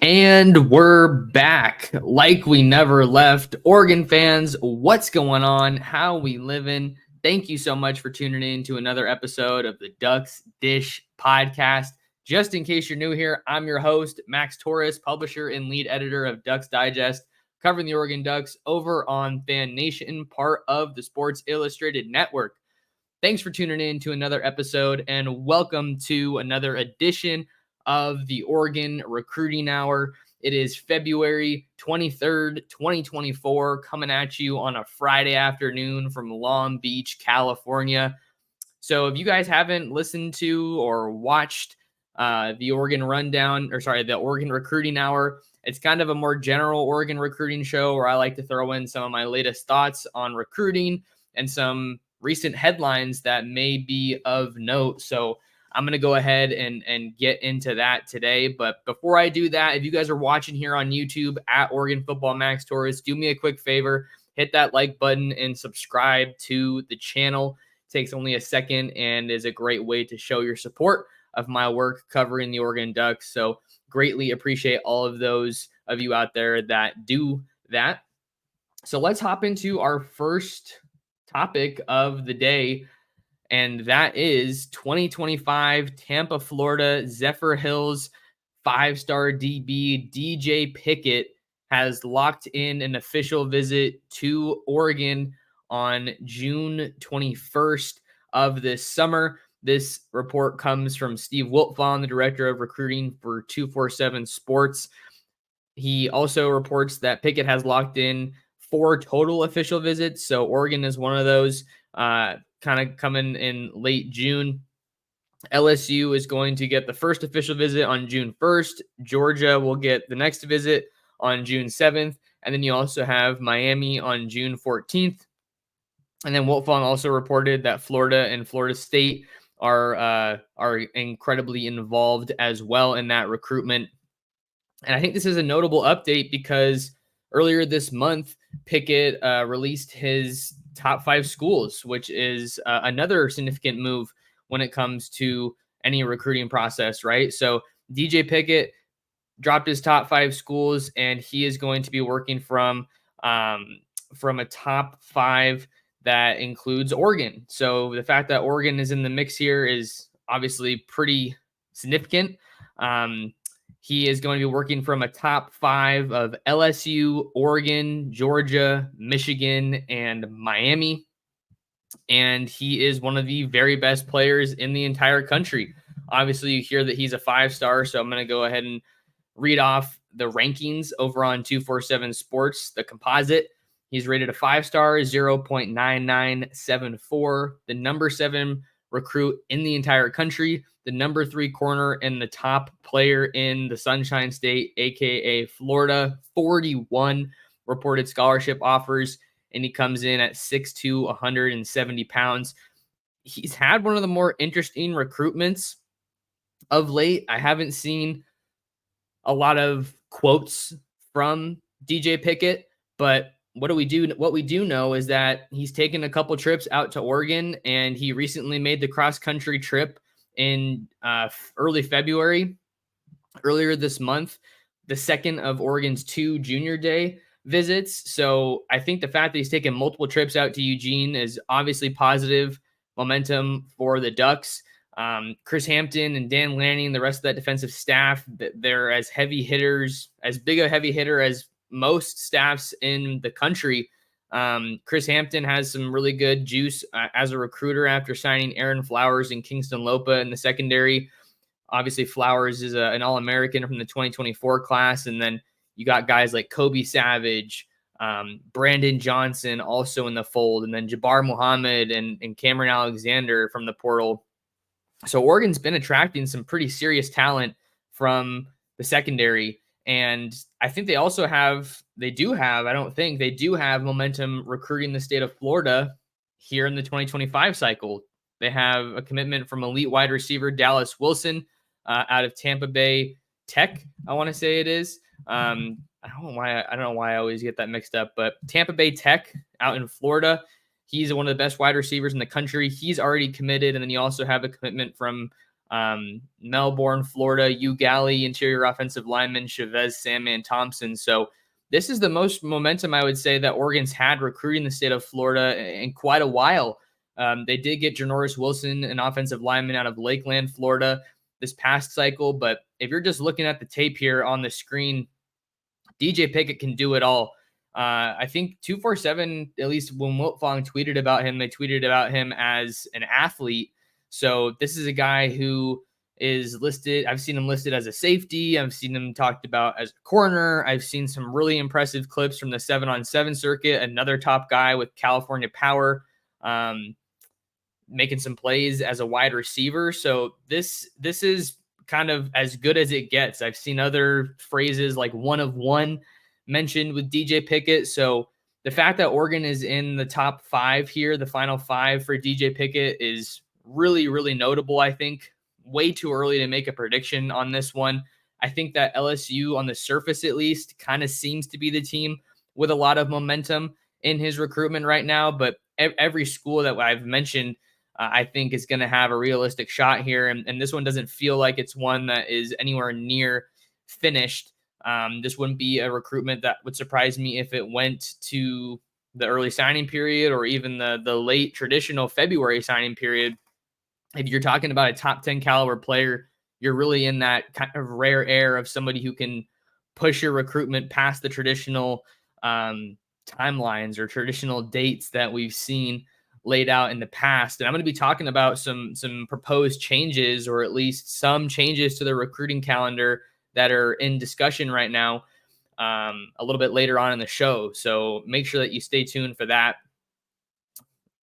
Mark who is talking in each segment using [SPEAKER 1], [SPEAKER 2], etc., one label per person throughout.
[SPEAKER 1] And we're back like we never left. Oregon fans, what's going on? How we living? Thank you so much for tuning in to another episode of the Ducks Dish podcast. Just in case you're new here, I'm your host, Max Torres, publisher and lead editor of Ducks Digest, covering the Oregon Ducks over on Fan Nation, part of the Sports Illustrated Network. Thanks for tuning in to another episode and welcome to another edition of the Oregon Recruiting Hour. It is February 23rd, 2024, coming at you on a Friday afternoon from Long Beach, California. So if you guys haven't listened to or watched the Oregon the Oregon Recruiting Hour, it's kind of a more general Oregon recruiting show where I like to throw in some of my latest thoughts on recruiting and some recent headlines that may be of note. So I'm going to go ahead and get into that today. But before I do that, if you guys are watching here on YouTube at Oregon Football Max Torres, do me a quick favor, hit that like button and subscribe to the channel. It takes only a second and is a great way to show your support of my work covering the Oregon Ducks. So greatly appreciate all of those of you out there that do that. So let's hop into our first topic of the day, and that is 2025 Tampa, Florida Zephyrhills 5-star DB DJ Pickett has locked in an official visit to Oregon on June 21st of this summer. This report comes from Steve Wiltfong, the director of recruiting for 247 Sports. He also reports that Pickett has locked in 4 total official visits. So Oregon is one of those, kind of coming in late June. LSU is going to get the first official visit on June 1st. Georgia will get the next visit on June 7th. And then you also have Miami on June 14th. And then Wiltfong also reported that Florida and Florida State are incredibly involved as well in that recruitment. And I think this is a notable update because earlier this month, Pickett released his top 5 schools, which is another significant move when it comes to any recruiting process, right? So DJ Pickett dropped his top 5 schools, and he is going to be working from a top 5 that includes Oregon. So the fact that Oregon is in the mix here is obviously pretty significant. He is going to be working from a top 5 of LSU, Oregon, Georgia, Michigan, and Miami. And he is one of the very best players in the entire country. Obviously, you hear that he's a 5-star, so I'm going to go ahead and read off the rankings over on 247 Sports, the composite. He's rated a 5-star, 0.9974, the number 7 recruit in the entire country, the number 3 corner, and the top player in the Sunshine State, aka Florida. 41 reported scholarship offers, and he comes in at 6'2", 170 pounds. He's had one of the more interesting recruitments of late. I haven't seen a lot of quotes from DJ Pickett, but what we do know is that he's taken a couple trips out to Oregon, and he recently made the cross-country trip in early February, earlier this month, the second of Oregon's 2 Junior Day visits. So I think the fact that he's taken multiple trips out to Eugene is obviously positive momentum for the Ducks. Chris Hampton and Dan Lanning, the rest of that defensive staff, they're as heavy hitters, as big a heavy hitter as most staffs in the country. Chris Hampton has some really good juice as a recruiter after signing Aaron Flowers and Kingston Lopa in the secondary. Obviously, Flowers is an All-American from the 2024 class. And then you got guys like Kobe Savage, Brandon Johnson also in the fold, and then Jabbar Muhammad and Cameron Alexander from the portal. So Oregon's been attracting some pretty serious talent from the secondary. And I think they do have momentum recruiting the state of Florida here in the 2025 cycle. They have a commitment from elite wide receiver Dallas Wilson out of Tampa Bay Tech, I want to say it is. I don't know why I always get that mixed up, but Tampa Bay Tech out in Florida. He's one of the best wide receivers in the country. He's already committed, and then you also have a commitment from Melbourne, Florida, Ugali, interior offensive lineman, Chavez, Sandman, Thompson. So this is the most momentum I would say that Oregon's had recruiting the state of Florida in quite a while. They did get Janoris Wilson, an offensive lineman out of Lakeland, Florida, this past cycle. But if you're just looking at the tape here on the screen, DJ Pickett can do it all. I think 247, at least when Wiltfong tweeted about him, they tweeted about him as an athlete. So this is a guy who is listed. I've seen him listed as a safety. I've seen him talked about as a corner. I've seen some really impressive clips from the 7-on-7 circuit. Another top guy with California power, making some plays as a wide receiver. So this is kind of as good as it gets. I've seen other phrases like one of one mentioned with DJ Pickett. So the fact that Oregon is in the top 5 here, the final 5 for DJ Pickett, is really, really notable. I think way too early to make a prediction on this one. I think that LSU, on the surface at least, kind of seems to be the team with a lot of momentum in his recruitment right now. But every school that I've mentioned, I think is going to have a realistic shot here. And this one doesn't feel like it's one that is anywhere near finished. This wouldn't be a recruitment that would surprise me if it went to the early signing period or even the late traditional February signing period. If you're talking about a top 10 caliber player, you're really in that kind of rare air of somebody who can push your recruitment past the traditional timelines or traditional dates that we've seen laid out in the past. And I'm going to be talking about some proposed changes, or at least some changes to the recruiting calendar that are in discussion right now, a little bit later on in the show. So make sure that you stay tuned for that.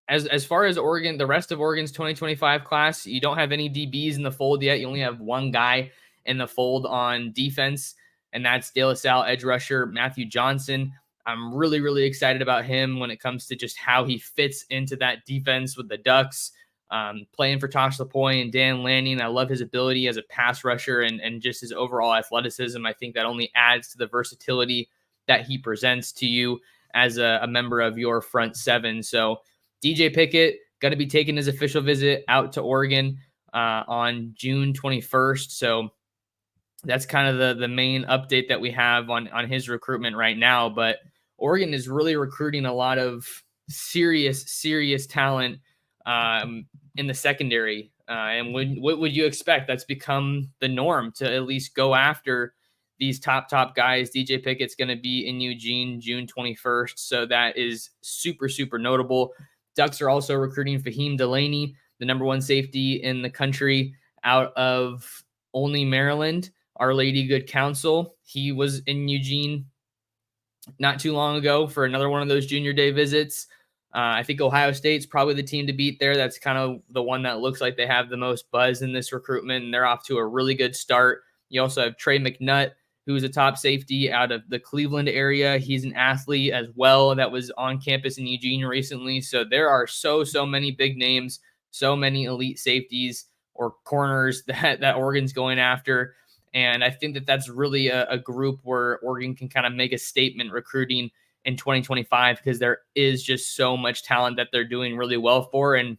[SPEAKER 1] As far as Oregon, the rest of Oregon's 2025 class, you don't have any DBs in the fold yet. You only have one guy in the fold on defense, and that's De La Salle edge rusher Matthew Johnson. I'm really, really excited about him when it comes to just how he fits into that defense with the Ducks, playing for Tosh Lapointe and Dan Lanning. I love his ability as a pass rusher and just his overall athleticism. I think that only adds to the versatility that he presents to you as a member of your front seven. So DJ Pickett going to be taking his official visit out to Oregon on June 21st. So that's kind of the main update that we have on his recruitment right now. But Oregon is really recruiting a lot of serious talent in the secondary. And what would you expect? That's become the norm to at least go after these top guys. DJ Pickett's going to be in Eugene June 21st. So that is super notable. Ducks are also recruiting Fahim Delaney, the number 1 safety in the country out of Olney, Maryland. Our Lady Good Counsel. He was in Eugene not too long ago for another one of those junior day visits. I think Ohio State's probably the team to beat there. That's kind of the one that looks like they have the most buzz in this recruitment, and they're off to a really good start. You also have Trey McNutt, who's a top safety out of the Cleveland area. He's an athlete as well that was on campus in Eugene recently. So there are so many big names, so many elite safeties or corners that Oregon's going after. And I think that that's really a group where Oregon can kind of make a statement recruiting in 2025, because there is just so much talent that they're doing really well for. And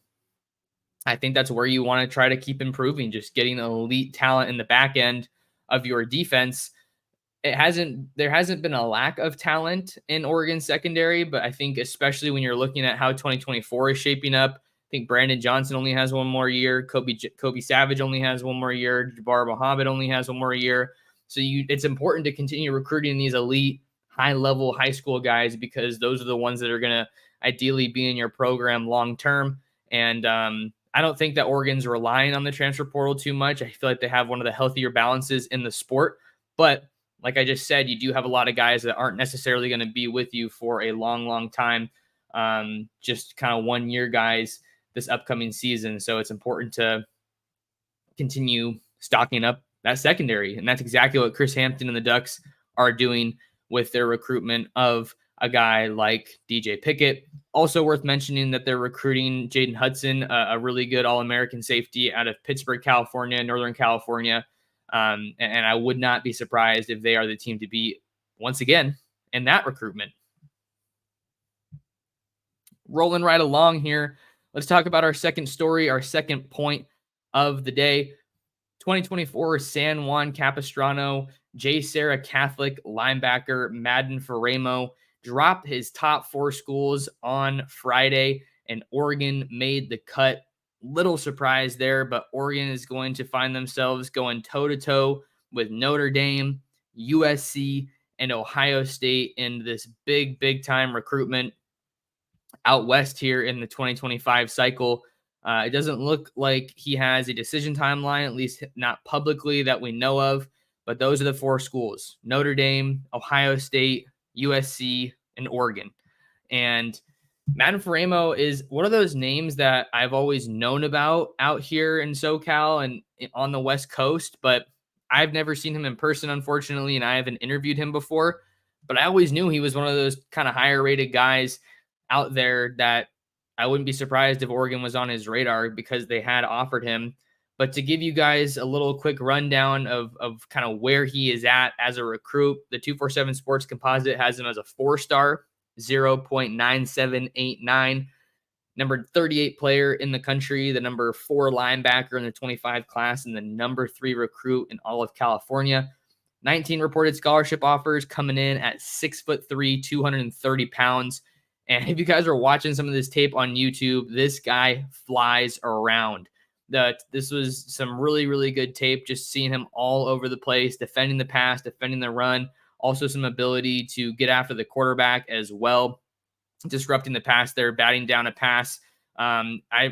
[SPEAKER 1] I think that's where you want to try to keep improving, just getting elite talent in the back end of your defense. There hasn't been a lack of talent in Oregon secondary, but I think especially when you're looking at how 2024 is shaping up, I think Brandon Johnson only has one more year. Kobe Savage only has one more year. Jabbar Muhammad only has one more year. So it's important to continue recruiting these elite, high-level high school guys, because those are the ones that are going to ideally be in your program long-term. And I don't think that Oregon's relying on the transfer portal too much. I feel like they have one of the healthier balances in the sport. But like I just said, you do have a lot of guys that aren't necessarily going to be with you for a long time. Just kind of 1 year guys this upcoming season. So it's important to continue stocking up that secondary. And that's exactly what Chris Hampton and the Ducks are doing with their recruitment of a guy like DJ Pickett. Also worth mentioning that they're recruiting Jaden Hudson, a really good All-American safety out of Pittsburgh, California, Northern California. And I would not be surprised if they are the team to beat once again in that recruitment. Rolling right along here, let's talk about our second story, our second point of the day. 2024 San Juan Capistrano, Serra Catholic linebacker Madden Faraimo dropped his top 4 schools on Friday, and Oregon made the cut. Little surprise there, but Oregon is going to find themselves going toe-to-toe with Notre Dame, USC, and Ohio State in this big time recruitment out west here in the 2025 cycle. It doesn't look like he has a decision timeline, at least not publicly that we know of, but those are the 4 schools: Notre Dame, Ohio State, USC, and Oregon. And Madden Faraimo is one of those names that I've always known about out here in SoCal and on the West Coast, but I've never seen him in person, unfortunately, and I haven't interviewed him before. But I always knew he was one of those kind of higher rated guys out there that I wouldn't be surprised if Oregon was on his radar because they had offered him. But to give you guys a little quick rundown of kind of where he is at as a recruit, the 247 Sports Composite has him as a 4-star, 0.9789, number 38 player in the country, the number 4 linebacker in the 25 class, and the number 3 recruit in all of California. 19 reported scholarship offers, coming in at 6'3", 230 pounds. And if you guys are watching some of this tape on YouTube, this guy flies around. This was some really good tape, just seeing him all over the place, defending the pass, defending the run, also some ability to get after the quarterback as well, disrupting the pass there, batting down a pass.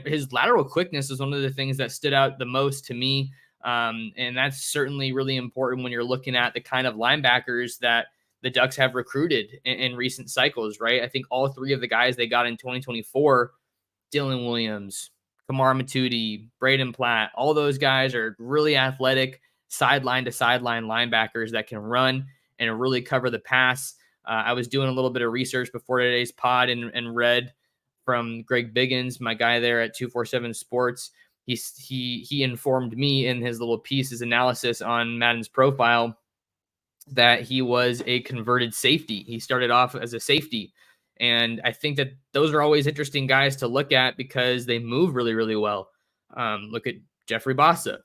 [SPEAKER 1] His lateral quickness is one of the things that stood out the most to me, and that's certainly really important when you're looking at the kind of linebackers that the Ducks have recruited in recent cycles, right? I think all 3 of the guys they got in 2024, Dylan Williams, Kamar Matudi, Braden Platt, all those guys are really athletic, sideline to sideline linebackers that can run and really cover the pass. I was doing a little bit of research before today's pod and read from Greg Biggins, my guy there at 247 Sports. He informed me in his little piece, his analysis on Madden's profile, that he was a converted safety. He started off as a safety. And I think that those are always interesting guys to look at because they move really well. Look at Jeffrey Bassa,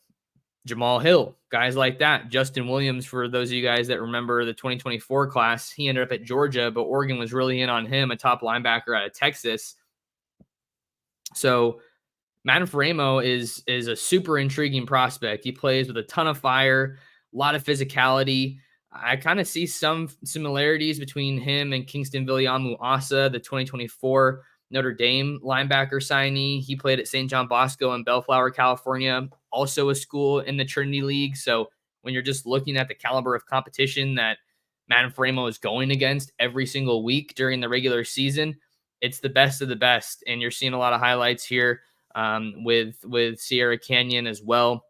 [SPEAKER 1] Jamal Hill, guys like that. Justin Williams, for those of you guys that remember the 2024 class, he ended up at Georgia, but Oregon was really in on him, a top linebacker out of Texas. So Madden Faraimo is a super intriguing prospect. He plays with a ton of fire, a lot of physicality. I kind of see some similarities between him and Kingston Viliamu-Asa, the 2024 Notre Dame linebacker signee. He played at St. John Bosco in Bellflower, California, also a school in the Trinity League. So when you're just looking at the caliber of competition that Madden Faraimo is going against every single week during the regular season, it's the best of the best. And you're seeing a lot of highlights here with Sierra Canyon as well.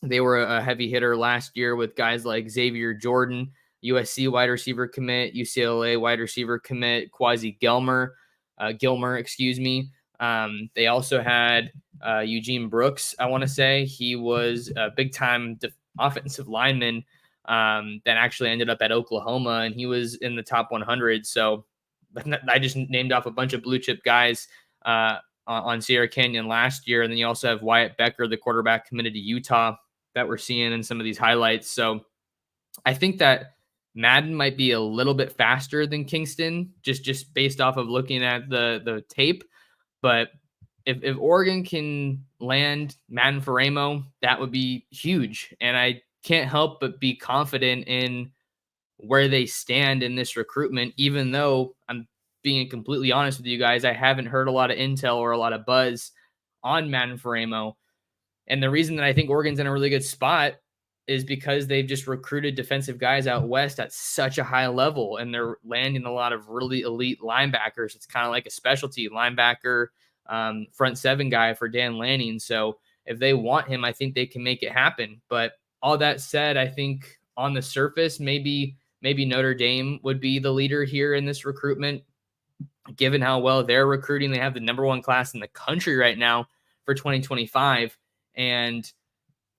[SPEAKER 1] They were a heavy hitter last year with guys like Xavier Jordan, USC wide receiver commit, UCLA wide receiver commit, Quasi Gilmer, excuse me. They also had Eugene Brooks, I want to say. He was a big-time offensive lineman that actually ended up at Oklahoma, and he was in the top 100. So I just named off a bunch of blue-chip guys on Sierra Canyon last year. And then you also have Wyatt Becker, the quarterback committed to Utah, that we're seeing in some of these highlights. So I think that Madden might be a little bit faster than Kingston, just based off of looking at the tape. But if Oregon can land Madden Faraimo, that would be huge. And I can't help but be confident in where they stand in this recruitment, even though I'm being completely honest with you guys, I haven't heard a lot of intel or a lot of buzz on Madden Faraimo. And the reason that I think Oregon's in a really good spot is because they've just recruited defensive guys out west at such a high level, and they're landing a lot of really elite linebackers. It's kind of like a specialty linebacker, front 7 guy for Dan Lanning. So if they want him, I think they can make it happen. But all that said, I think on the surface, maybe Notre Dame would be the leader here in this recruitment, given how well they're recruiting. They have the number 1 class in the country right now for 2025. And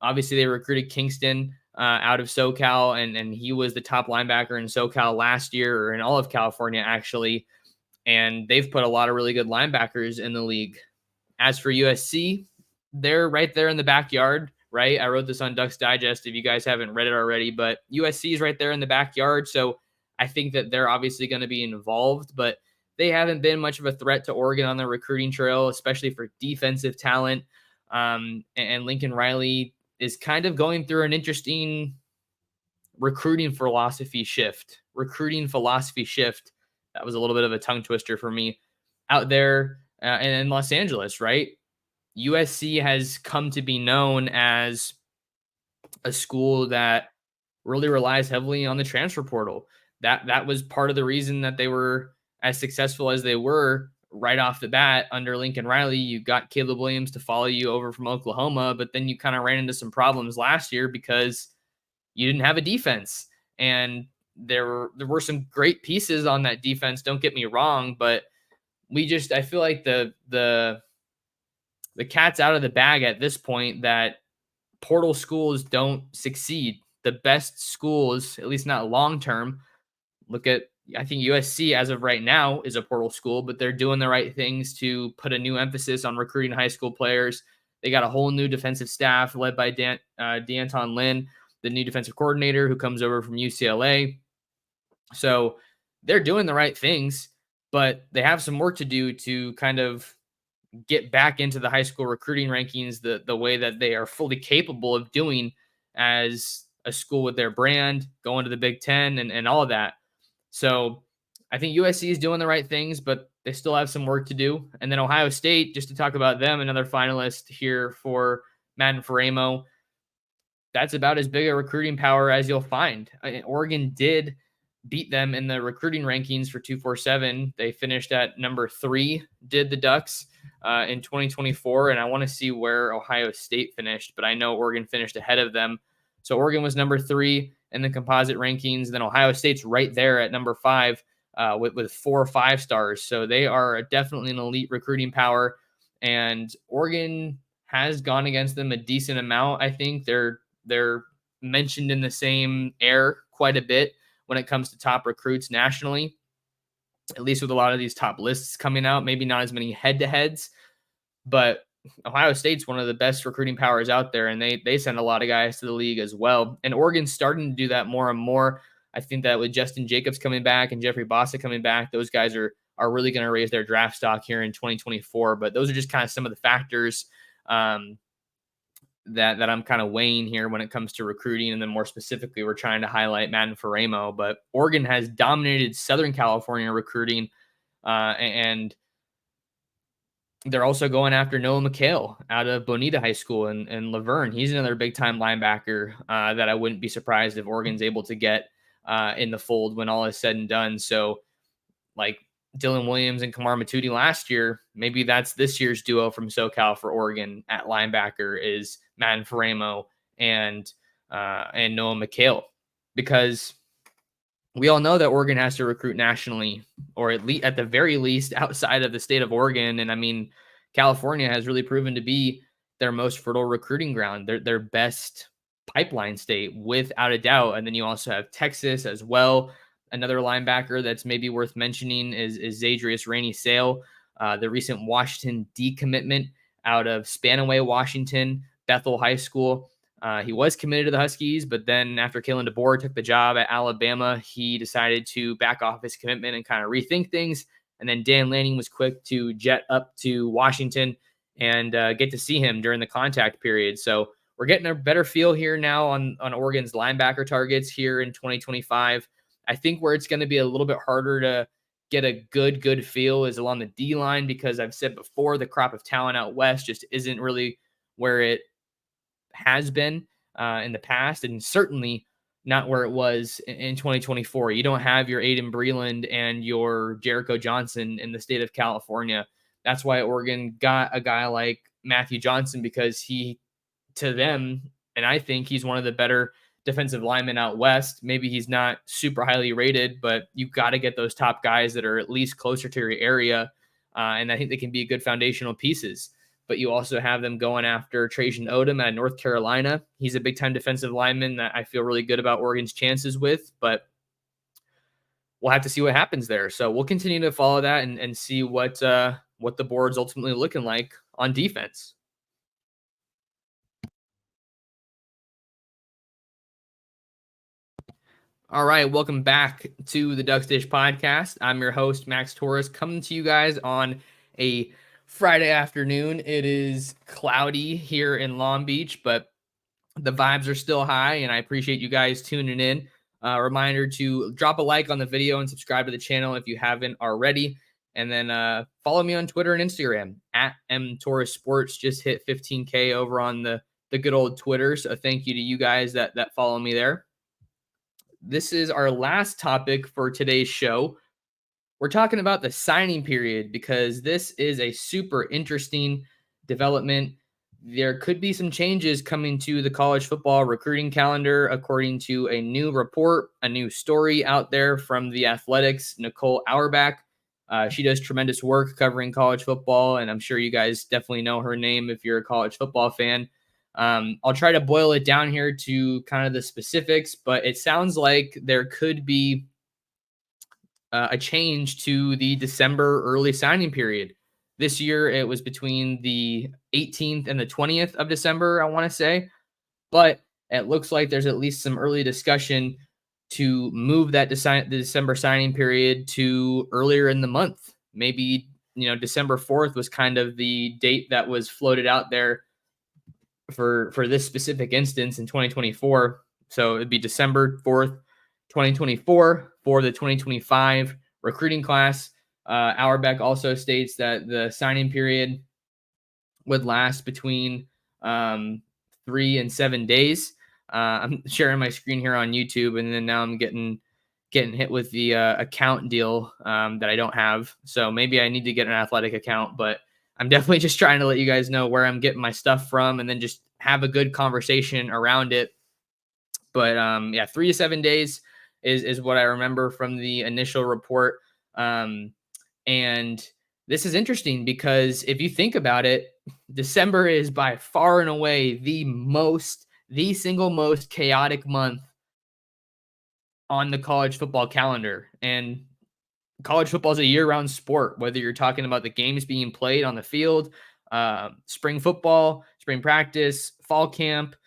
[SPEAKER 1] obviously they recruited Kingston out of SoCal, and he was the top linebacker in SoCal last year, or in all of California, actually. And they've put a lot of really good linebackers in the league. As for USC, they're right there in the backyard, right? I wrote this on Ducks Digest if you guys haven't read it already, but USC is right there in the backyard. So I think that they're obviously going to be involved, but they haven't been much of a threat to Oregon on the recruiting trail, especially for defensive talent. And Lincoln Riley is kind of going through an interesting recruiting philosophy shift. That was a little bit of a tongue twister for me out there in Los Angeles, right? USC has come to be known as a school that really relies heavily on the transfer portal. That was part of the reason that they were as successful as they were right off the bat under Lincoln Riley. You got Caleb Williams to follow you over from Oklahoma, but then you kind of ran into some problems last year because you didn't have a defense. And there were some great pieces on that defense, don't get me wrong, but I feel like the cat's out of the bag at this point that portal schools don't succeed. The best schools, at least not long term, I think USC as of right now is a portal school, but they're doing the right things to put a new emphasis on recruiting high school players. They got a whole new defensive staff led by D'Anton Lynn, the new defensive coordinator who comes over from UCLA. So they're doing the right things, but they have some work to do to kind of get back into the high school recruiting rankings the way that they are fully capable of doing as a school with their brand, going to the Big Ten and all of that. So I think USC is doing the right things, but they still have some work to do. And then Ohio State, just to talk about them, another finalist here for Madden Faraimo. That's about as big a recruiting power as you'll find. Oregon did beat them in the recruiting rankings for 247. They finished at number 3, did the Ducks in 2024. And I want to see where Ohio State finished, but I know Oregon finished ahead of them. So Oregon was number 3 in the composite rankings. And then Ohio State's right there at number 5 with 4 5 stars. So they are definitely an elite recruiting power. And Oregon has gone against them a decent amount. I think they're mentioned in the same air quite a bit when it comes to top recruits nationally, at least with a lot of these top lists coming out. Maybe not as many head-to-heads, but Ohio State's one of the best recruiting powers out there, and they send a lot of guys to the league as well. And Oregon's starting to do that more and more. I think that with Justin Jacobs coming back and Jeffrey Bossa coming back, those guys are really going to raise their draft stock here in 2024. But those are just kind of some of the factors that I'm kind of weighing here when it comes to recruiting. And then more specifically, we're trying to highlight Madden Faraimo, but Oregon has dominated Southern California recruiting. And they're also going after Noah McHale out of Bonita High School in Laverne. He's another big time linebacker that I wouldn't be surprised if Oregon's able to get in the fold when all is said and done. So like Dylan Williams and Kamar Matudi last year, maybe that's this year's duo from SoCal for Oregon at linebacker is Madden Faraimo and Noah McHale, because we all know that Oregon has to recruit nationally, or at the very least outside of the state of Oregon. And I mean, California has really proven to be their most fertile recruiting ground, their best pipeline state without a doubt. And then you also have Texas as well. Another linebacker that's maybe worth mentioning is Zadrius Rainey Sale, the recent Washington decommitment out of Spanaway, Washington, Bethel High School. He was committed to the Huskies, but then after Kalen DeBoer took the job at Alabama, he decided to back off his commitment and kind of rethink things. And then Dan Lanning was quick to jet up to Washington and get to see him during the contact period. So we're getting a better feel here now on Oregon's linebacker targets here in 2025. I think where it's going to be a little bit harder to get a good feel is along the D line, because I've said before, the crop of talent out west just isn't really where it has been in the past, and certainly not where it was in 2024. You don't have your Aiden Breland and your Jericho Johnson in the state of California. That's why Oregon got a guy like Matthew Johnson, because to them, and I think he's one of the better defensive linemen out west. Maybe he's not super highly rated, but you've got to get those top guys that are at least closer to your area. And I think they can be good foundational pieces. But you also have them going after Trajan Odom out of North Carolina. He's a big-time defensive lineman that I feel really good about Oregon's chances with, but we'll have to see what happens there. So we'll continue to follow that and see what the board's ultimately looking like on defense. All right, welcome back to the Ducks Dish podcast. I'm your host, Max Torres, coming to you guys on a Friday afternoon. It is cloudy here in Long Beach, but the vibes are still high, and I appreciate you guys tuning in. Reminder to drop a like on the video and subscribe to the channel if you haven't already. And then follow me on Twitter and Instagram at mtorresports. Just hit 15K over on the good old Twitter. So thank you to you guys that follow me there. This is our last topic for today's show. We're talking about the signing period because this is a super interesting development. There could be some changes coming to the college football recruiting calendar, according to a new report, a new story out there from The Athletic's Nicole Auerbach. She does tremendous work covering college football, and I'm sure you guys definitely know her name if you're a college football fan. I'll try to boil it down here to kind of the specifics, but it sounds like there could be a change to the December early signing period. This year, it was between the 18th and the 20th of December, I want to say. But it looks like there's at least some early discussion to move that the December signing period to earlier in the month. Maybe, December 4th was kind of the date that was floated out there for this specific instance in 2024. So it'd be December 4th, 2024 for the 2025 recruiting class. Auerbach also states that the signing period would last between 3 and 7 days. I'm sharing my screen here on YouTube, and then now I'm getting hit with the account deal that I don't have. So maybe I need to get an Athletic account, but I'm definitely just trying to let you guys know where I'm getting my stuff from and then just have a good conversation around it. But 3 to 7 days is what I remember from the initial report. And this is interesting because if you think about it, December is by far and away the single most chaotic month on the college football calendar. And college football is a year-round sport, whether you're talking about the games being played on the field, spring football, spring practice, fall camp,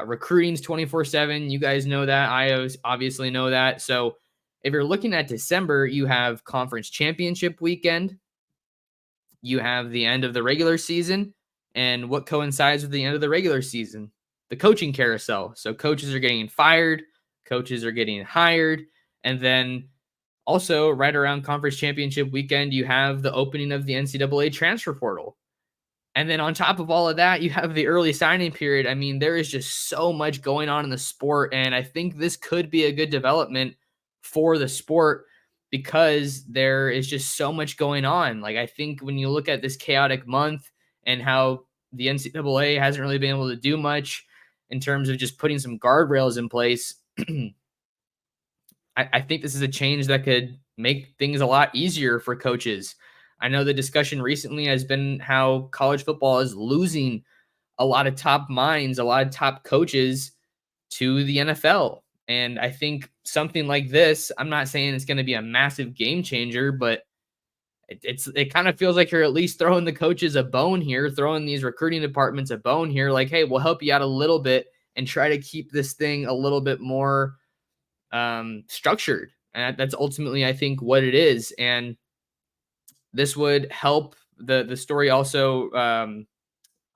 [SPEAKER 1] recruiting's 24/7. You guys know that. I obviously know that. So if you're looking at December, you have conference championship weekend, you have the end of the regular season, and what coincides with the end of the regular season? The coaching carousel. So coaches are getting fired, coaches are getting hired, and then also, right around conference championship weekend, you have the opening of the NCAA transfer portal. And then on top of all of that, you have the early signing period. I mean, there is just so much going on in the sport. And I think this could be a good development for the sport because there is just so much going on. Like, I think when you look at this chaotic month and how the NCAA hasn't really been able to do much in terms of just putting some guardrails in place, I think this is a change that could make things a lot easier for coaches. I know the discussion recently has been how college football is losing a lot of top minds, a lot of top coaches to the NFL. And I think something like this, I'm not saying it's going to be a massive game changer, but it kind of feels like you're at least throwing the coaches a bone here, throwing these recruiting departments a bone here. Like, hey, we'll help you out a little bit and try to keep this thing a little bit more structured. And that's ultimately, I think, what it is. And this would help the story also.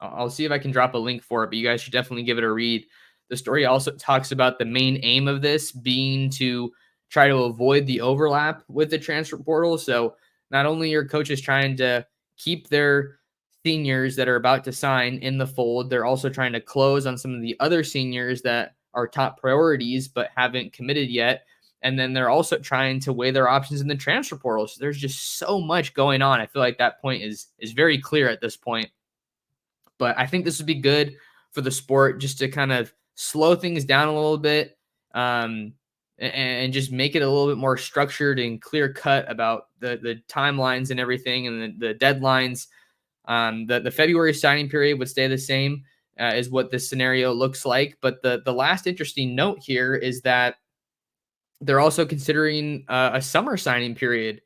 [SPEAKER 1] I'll see if I can drop a link for it, but you guys should definitely give it a read. The story also talks about the main aim of this being to try to avoid the overlap with the transfer portal. So not only are coaches trying to keep their seniors that are about to sign in the fold, they're also trying to close on some of the other seniors that are top priorities but haven't committed yet. And then they're also trying to weigh their options in the transfer portal. So there's just so much going on. I feel like that point is very clear at this point. But I think this would be good for the sport just to kind of slow things down a little bit, and just make it a little bit more structured and clear cut about the timelines and everything and the deadlines. The February signing period would stay the same is what this scenario looks like. But the last interesting note here is that they're also considering a summer signing period,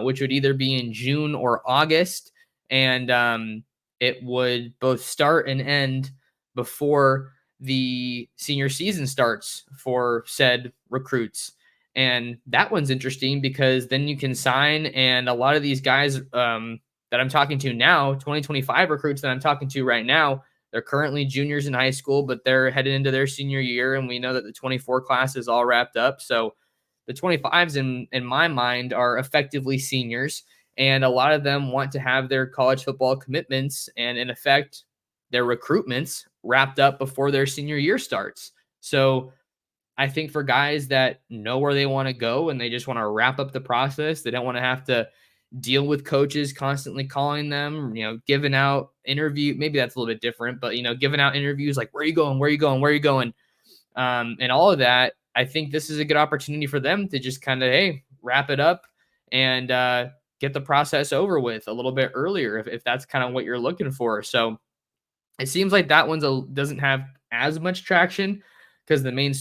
[SPEAKER 1] which would either be in June or August. And it would both start and end before the senior season starts for said recruits. And that one's interesting because then you can sign, and a lot of these guys that I'm talking to now, 2025 recruits that I'm talking to right now, they're currently juniors in high school, but they're headed into their senior year, and we know that the 24 class is all wrapped up. So the 25s in my mind are effectively seniors, and a lot of them want to have their college football commitments and in effect their recruitments wrapped up before their senior year starts. So I think for guys that know where they want to go and they just want to wrap up the process, they don't want to have to deal with coaches constantly calling them, giving out maybe that's a little bit different, but giving out interviews like, where are you going? Where are you going? Where are you going? And all of that. I think this is a good opportunity for them to just kind of, hey, wrap it up and get the process over with a little bit earlier if that's kind of what you're looking for. So it seems like that doesn't have as much traction because the main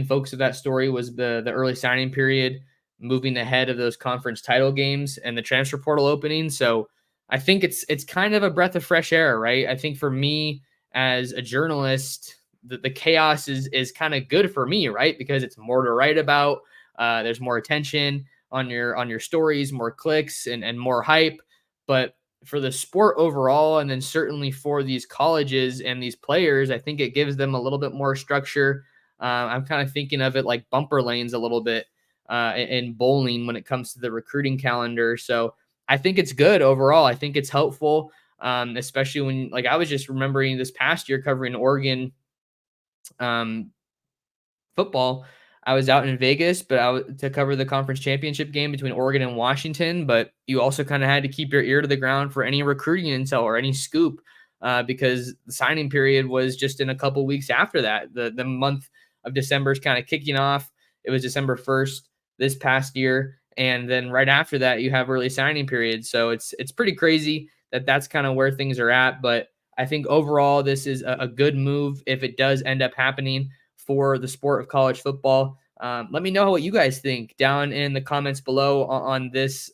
[SPEAKER 1] focus of that story was the early signing period, moving ahead of those conference title games and the transfer portal opening. So I think it's kind of a breath of fresh air, right? I think for me as a journalist, the chaos is kind of good for me, right? Because it's more to write about. There's more attention on your stories, more clicks and more hype. But for the sport overall, and then certainly for these colleges and these players, I think it gives them a little bit more structure. I'm kind of thinking of it like bumper lanes a little bit in bowling when it comes to the recruiting calendar. So I think it's good overall. I think it's helpful, especially when, like, I was just remembering this past year covering Oregon football. I was out in Vegas, but to cover the conference championship game between Oregon and Washington. But you also kind of had to keep your ear to the ground for any recruiting intel or any scoop, because the signing period was just in a couple weeks after that. The month of December is kind of kicking off. It was December 1st this past year, and then right after that you have early signing period. So it's pretty crazy that's kind of where things are at. But I think overall this is a good move if it does end up happening for the sport of college football. Let me know what you guys think down in the comments below on this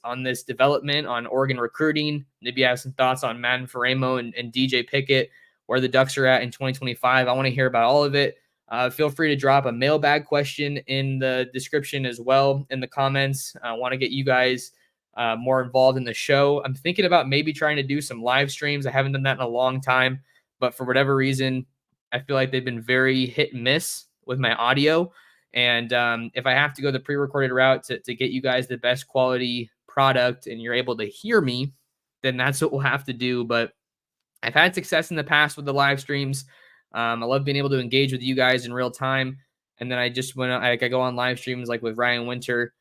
[SPEAKER 1] development on Oregon recruiting. Maybe you have some thoughts on Madden Faraimo and DJ Pickett, where the Ducks are at in 2025. I want to hear about all of it. Feel free to drop a mailbag question in the description as well in the comments. I want to get you guys more involved in the show. I'm thinking about maybe trying to do some live streams. I haven't done that in a long time, but for whatever reason, I feel like they've been very hit and miss with my audio. And if I have to go the pre-recorded route to get you guys the best quality product and you're able to hear me, then that's what we'll have to do. But I've had success in the past with the live streams. I love being able to engage with you guys in real time. And then I go on live streams like with Ryan Winter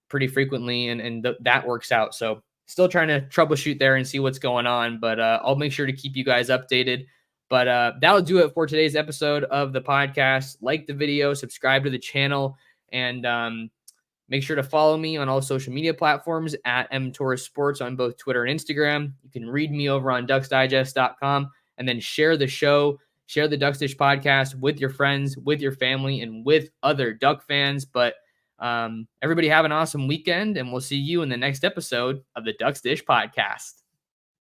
[SPEAKER 1] pretty frequently, and that works out. So still trying to troubleshoot there and see what's going on. But I'll make sure to keep you guys updated. But that'll do it for today's episode of the podcast. Like the video, subscribe to the channel, and make sure to follow me on all social media platforms at Torres Sports on both Twitter and Instagram. You can read me over on ducksdigest.com, and then share the show, share the Ducks Dish podcast with your friends, with your family, and with other Duck fans. But everybody have an awesome weekend, and we'll see you in the next episode of the Ducks Dish podcast.